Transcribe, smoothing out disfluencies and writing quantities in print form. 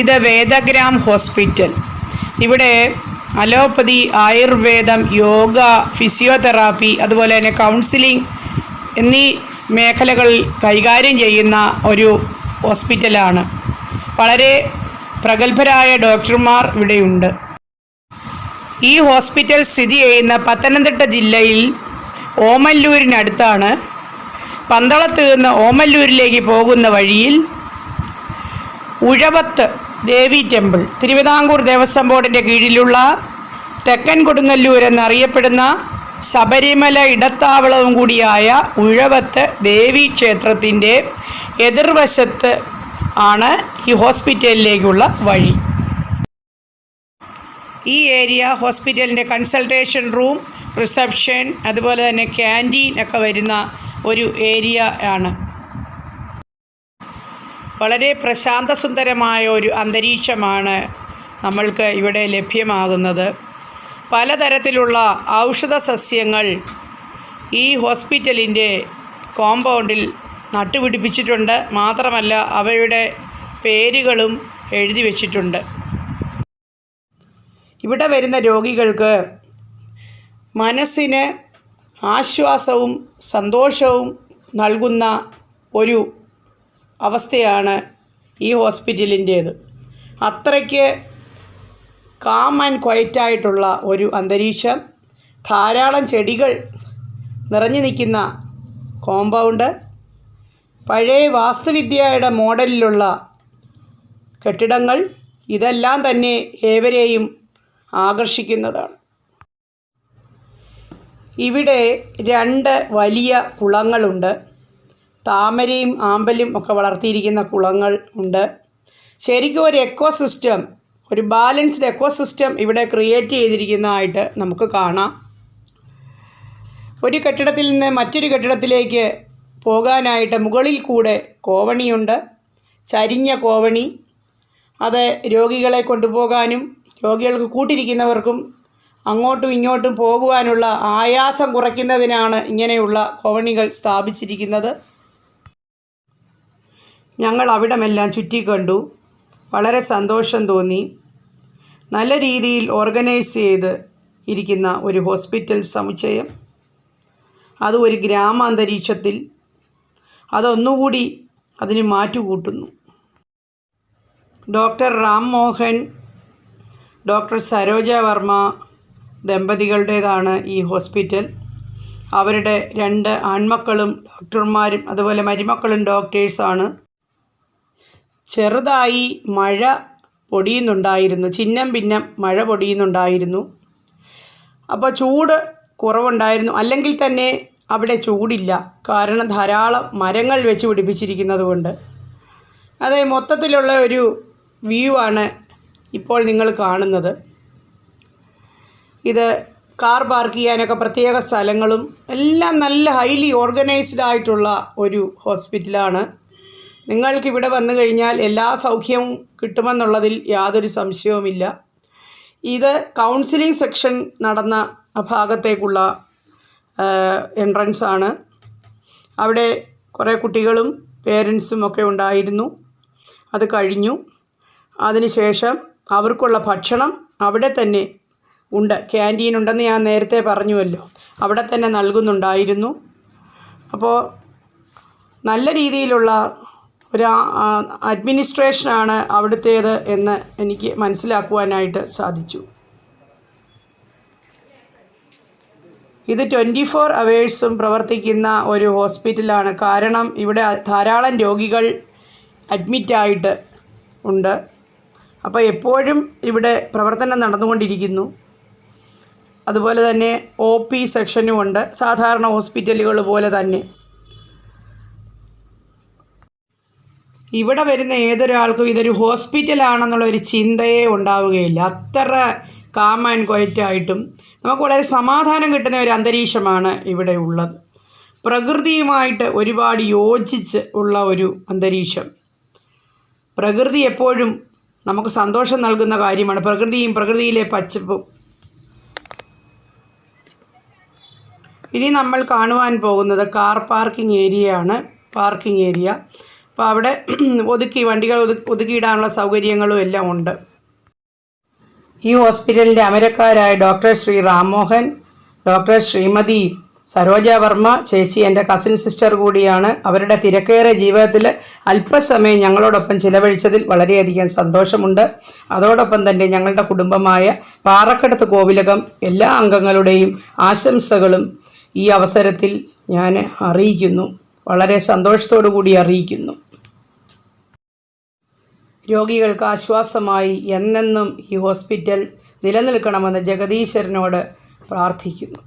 ഇത് വേദഗ്രാം ഹോസ്പിറ്റൽ. ഇവിടെ അലോപ്പതി, ആയുർവേദം, യോഗ, ഫിസിയോതെറാപ്പി, അതുപോലെ തന്നെ കൗൺസിലിംഗ് എന്നീ മേഖലകൾ കൈകാര്യം ചെയ്യുന്ന ഒരു ഹോസ്പിറ്റലാണ്. വളരെ പ്രഗത്ഭരായ ഡോക്ടർമാർ ഇവിടെയുണ്ട്. ഈ ഹോസ്പിറ്റൽ സ്ഥിതി ചെയ്യുന്ന പത്തനംതിട്ട ജില്ലയിൽ ഓമല്ലൂരിനടുത്താണ്. പന്തളത്ത് നിന്ന് ഓമല്ലൂരിലേക്ക് പോകുന്ന വഴിയിൽ ഉഴവത്ത് ദേവി ടെമ്പിൾ, തിരുവിതാംകൂർ ദേവസ്വം ബോർഡിൻ്റെ കീഴിലുള്ള തെക്കൻ കൊടുങ്ങല്ലൂർ എന്നറിയപ്പെടുന്ന ശബരിമല ഇടത്താവളവും കൂടിയായ ഉഴവത്ത് ദേവി ക്ഷേത്രത്തിൻ്റെ എതിർവശത്ത് ആണ് ഈ ഹോസ്പിറ്റലിലേക്കുള്ള വഴി. ഈ ഏരിയ ഹോസ്പിറ്റലിൻ്റെ കൺസൾട്ടേഷൻ റൂം, റിസപ്ഷൻ, അതുപോലെ തന്നെ ക്യാൻറ്റീൻ ഒക്കെ വരുന്ന ഒരു ഏരിയ ആണ്. വളരെ പ്രശാന്തസുന്ദരമായ ഒരു അന്തരീക്ഷമാണ് നമ്മൾക്ക് ഇവിടെ ലഭ്യമാകുന്നത്. പലതരത്തിലുള്ള ഔഷധ സസ്യങ്ങൾ ഈ ഹോസ്പിറ്റലിൻ്റെ കോമ്പൗണ്ടിൽ നട്ടുപിടിപ്പിച്ചിട്ടുണ്ട്. മാത്രമല്ല അവയുടെ പേരുകളും എഴുതി വച്ചിട്ടുണ്ട്. ഇവിടെ വരുന്ന രോഗികൾക്ക് മനസ്സിന് ആശ്വാസവും സന്തോഷവും നൽകുന്ന ഒരു അവസ്ഥയാണ് ഈ ഹോസ്പിറ്റലിൻ്റേത്. അത്രയ്ക്ക് കാം ആൻഡ് ക്വയറ്റായിട്ടുള്ള ഒരു അന്തരീക്ഷം, ധാരാളം ചെടികൾ നിറഞ്ഞു നിൽക്കുന്ന കോമ്പൗണ്ട്, പഴയ വാസ്തുവിദ്യയുടെ മോഡലിലുള്ള കെട്ടിടങ്ങൾ, ഇതെല്ലാം തന്നെ ഏവരെയും ആകർഷിക്കുന്നതാണ്. ഇവിടെ 2 വലിയ കുളങ്ങളുണ്ട്. താമരയും ആമ്പലും ഒക്കെ വളർത്തിയിരിക്കുന്ന കുളങ്ങൾ ഉണ്ട്. ശരിക്കും ഒരു എക്കോസിസ്റ്റം, ഒരു ബാലൻസ്ഡ് എക്കോസിസ്റ്റം ഇവിടെ ക്രിയേറ്റ് ചെയ്തിരിക്കുന്നതായിട്ട് നമുക്ക് കാണാം. ഒരു കെട്ടിടത്തിൽ നിന്ന് മറ്റൊരു കെട്ടിടത്തിലേക്ക് പോകാനായിട്ട് മുകളിൽ കൂടെ കോവണിയുണ്ട്, ചരിഞ്ഞ കോവണി. അത് രോഗികളെ കൊണ്ടുപോകാനും രോഗികൾക്ക് കൂട്ടിരിക്കുന്നവർക്കും അങ്ങോട്ടും ഇങ്ങോട്ടും പോകുവാനുള്ള ആയാസം കുറയ്ക്കുന്നതിനാണ് ഇങ്ങനെയുള്ള കോവണികൾ സ്ഥാപിച്ചിരിക്കുന്നത്. ഞങ്ങൾ അവിടമെല്ലാം ചുറ്റിക്കണ്ടു. വളരെ സന്തോഷം തോന്നി. നല്ല രീതിയിൽ ഓർഗനൈസ് ചെയ്ത് ഇരിക്കുന്ന ഒരു ഹോസ്പിറ്റൽ സമുച്ചയം, അത് ഒരു ഗ്രാമാന്തരീക്ഷത്തിൽ, അതൊന്നുകൂടി അതിന് മാറ്റുകൂട്ടുന്നു. ഡോക്ടർ റാം മോഹൻ, ഡോക്ടർ സരോജ വർമ്മ ദമ്പതികളുടേതാണ് ഈ ഹോസ്പിറ്റൽ. അവരുടെ 2 ആൺമക്കളും ഡോക്ടർമാരും അതുപോലെ മരുമക്കളും ഡോക്ടേഴ്സാണ്. ചെറുതായി മഴ പൊടിയുന്നുണ്ടായിരുന്നു, ചിന്നം ഭിന്നം മഴ പൊടിയുന്നുണ്ടായിരുന്നു. അപ്പോൾ ചൂട് കുറവുണ്ടായിരുന്നു. അല്ലെങ്കിൽ തന്നെ അവിടെ ചൂടില്ല, കാരണം ധാരാളം മരങ്ങൾ വെച്ച് പിടിപ്പിച്ചിരിക്കുന്നത് കൊണ്ട്. അത് മൊത്തത്തിലുള്ള ഒരു വ്യൂ ആണ് ഇപ്പോൾ നിങ്ങൾ കാണുന്നത്. ഇത് കാർ പാർക്ക് ചെയ്യാനൊക്കെ പ്രത്യേക സ്ഥലങ്ങളും എല്ലാം നല്ല ഹൈലി ഓർഗനൈസ്ഡ് ആയിട്ടുള്ള ഒരു ഹോസ്പിറ്റലാണ്. നിങ്ങൾക്കിവിടെ വന്നു കഴിഞ്ഞാൽ എല്ലാ സൗഖ്യവും കിട്ടുമെന്നുള്ളതിൽ യാതൊരു സംശയവുമില്ല. ഇത് കൗൺസിലിംഗ് സെക്ഷൻ നടന്ന ഭാഗത്തേക്കുള്ള എൻട്രൻസ് ആണ്. അവിടെ കുറേ കുട്ടികളും പേരൻസും ഒക്കെ ഉണ്ടായിരുന്നു. അത് കഴിഞ്ഞു. അതിനുശേഷം അവർക്കുള്ള ഭക്ഷണം അവിടെ തന്നെ ഉണ്ട്. ക്യാൻറ്റീൻ ഉണ്ടെന്ന് ഞാൻ നേരത്തെ പറഞ്ഞുവല്ലോ, അവിടെ തന്നെ നൽകുന്നുണ്ടായിരുന്നു. അപ്പോൾ നല്ല രീതിയിലുള്ള ഒരു അഡ്മിനിസ്ട്രേഷനാണ് അവിടുത്തേത് എന്ന് എനിക്ക് മനസ്സിലാക്കുവാനായിട്ട് സാധിച്ചു. ഇത് 24 അവേഴ്സും പ്രവർത്തിക്കുന്ന ഒരു ഹോസ്പിറ്റലാണ്. കാരണം ഇവിടെ ധാരാളം രോഗികൾ അഡ്മിറ്റായിട്ട് ഉണ്ട്. അപ്പോൾ എപ്പോഴും ഇവിടെ പ്രവർത്തനം നടന്നുകൊണ്ടിരിക്കുന്നു. അതുപോലെ തന്നെ OP സെക്ഷനും ഉണ്ട്, സാധാരണ ഹോസ്പിറ്റലുകൾ പോലെ തന്നെ. ഇവിടെ വരുന്ന ഏതൊരാൾക്കും ഇതൊരു ഹോസ്പിറ്റലാണെന്നുള്ളൊരു ചിന്തയേ ഉണ്ടാവുകയില്ല. അത്ര കാം ആൻഡ് ക്വയറ്റായിട്ടും നമുക്ക് വളരെ സമാധാനം കിട്ടുന്ന ഒരു അന്തരീക്ഷമാണ് ഇവിടെ ഉള്ളത്. പ്രകൃതിയുമായിട്ട് ഒരുപാട് യോജിച്ച് ഉള്ള ഒരു അന്തരീക്ഷം. പ്രകൃതി എപ്പോഴും നമുക്ക് സന്തോഷം നൽകുന്ന കാര്യമാണ്. പ്രകൃതിയും പ്രകൃതിയിലെ പച്ചപ്പും. ഇനി നമ്മൾ കാണുവാൻ പോകുന്നത് കാർ പാർക്കിംഗ് ഏരിയയാണ്. പാർക്കിംഗ് ഏരിയ അപ്പോൾ അവിടെ വണ്ടികൾ ഒതുക്കിയിടാനുള്ള സൗകര്യങ്ങളും എല്ലാം ഉണ്ട്. ഈ ഹോസ്പിറ്റലിൻ്റെ അമരക്കാരായ ഡോക്ടർ ശ്രീ റാംമോഹൻ, ഡോക്ടർ ശ്രീമതി സരോജ വർമ്മ ചേച്ചി എൻ്റെ കസിൻ സിസ്റ്റർ കൂടിയാണ്. അവരുടെ തിരക്കേറിയ ജീവിതത്തിൽ അല്പസമയം ഞങ്ങളോടൊപ്പം ചിലവഴിച്ചതിൽ വളരെയധികം സന്തോഷമുണ്ട്. അതോടൊപ്പം തന്നെ ഞങ്ങളുടെ കുടുംബമായ പാറക്കടത്ത് കോവിലകം എല്ലാ അംഗങ്ങളുടെയും ആശംസകളും ഈ അവസരത്തിൽ ഞാൻ അറിയിക്കുന്നു. വളരെ സന്തോഷത്തോടു കൂടി അറിയിക്കുന്നു. രോഗികൾക്ക് ആശ്വാസമായി എന്നെന്നും ഈ ഹോസ്പിറ്റൽ നിലനിൽക്കണമെന്ന് ജഗദീശ്വരനോട് പ്രാർത്ഥിക്കുന്നു.